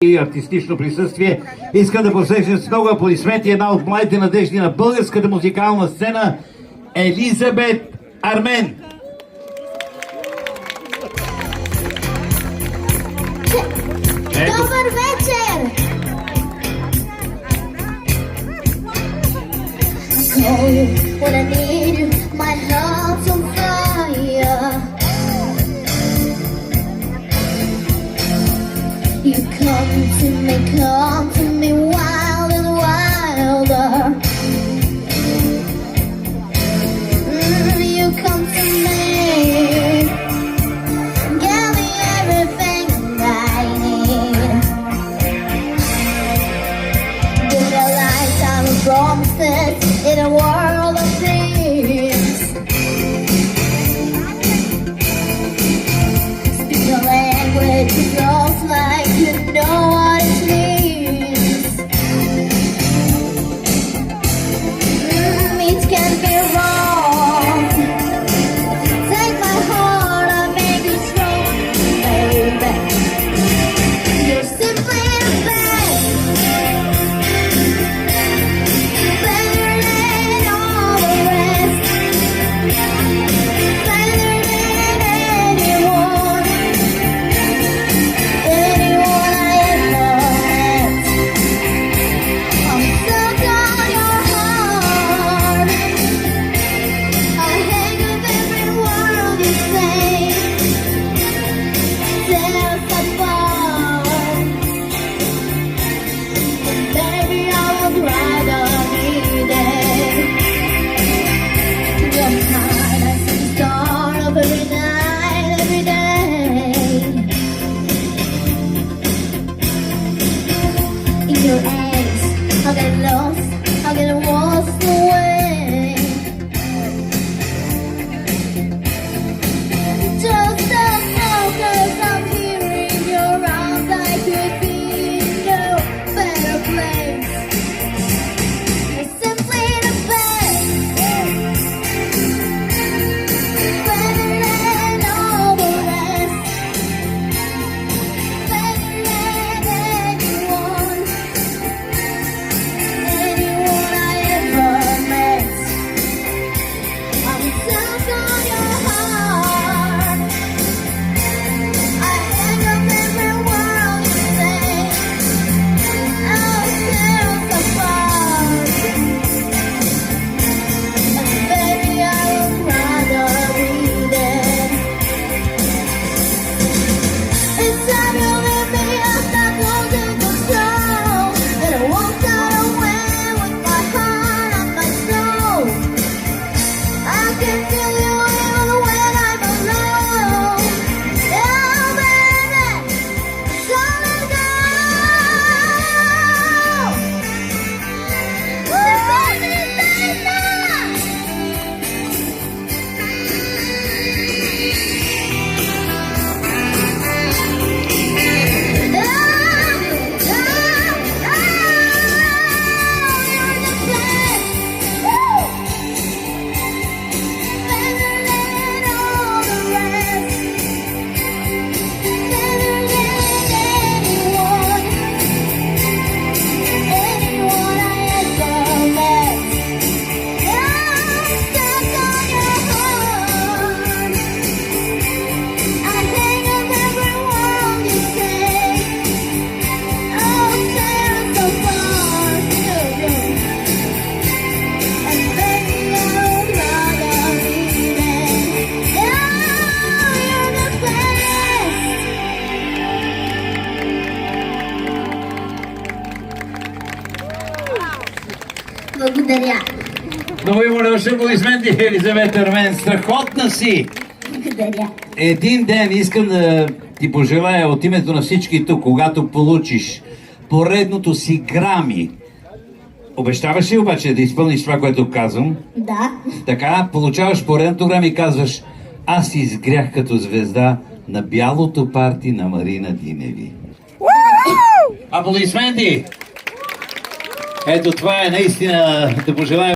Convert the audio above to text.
и артистично присъствие. Искам да посрещам с много аплодисменти една от младите надежди на българската музикална сцена Елизабет Армен. Добър вечер! Call you when I need you, my heart's on fire. You come to me wild and wilder. You come to me, give me everything I need. Build a lifetime of promises in a world of dreams. Speak the language that flows like you know what it means. It can't be wrong. Take my heart, I'll make it strong, baby. You're simply the best. Better than all the rest. Better than anyone. Anyone I ever met. I'm stuck on your heart. I hang up every word you say. Tear us apart. Baby, I would rather be there. Your heart, I see the start of every night, every day. In your eyes, I'll get lost, I'll get lost away. Just as long as I'm here in your arms, I could be in no better place. You're simply the best. Better than all the rest. Better than anyone. Anyone I ever met. I'm stuck on your heart. I hang up every word you say. I'll tear us apart. And baby, I would rather be there. It's time you leave me, I'm not losing control. And I walked out away with my heart on my soul. I can feel you even when I'm alone. Yeah, baby, so let's go. Благодаря. Много ви моля, още аплодисменти, Елизабет Армен. Страхотна си! Благодаря. Един ден искам да ти пожелая от името на всички тук, когато получиш поредното си Грами. Обещаваш ли обаче да изпълниш това, което казвам? Да. Така, получаваш поредното Грами и казваш: аз изгрях като звезда на бялото парти на Марина Диневи. Аплодисменти! Ето това е наистина да пожелаем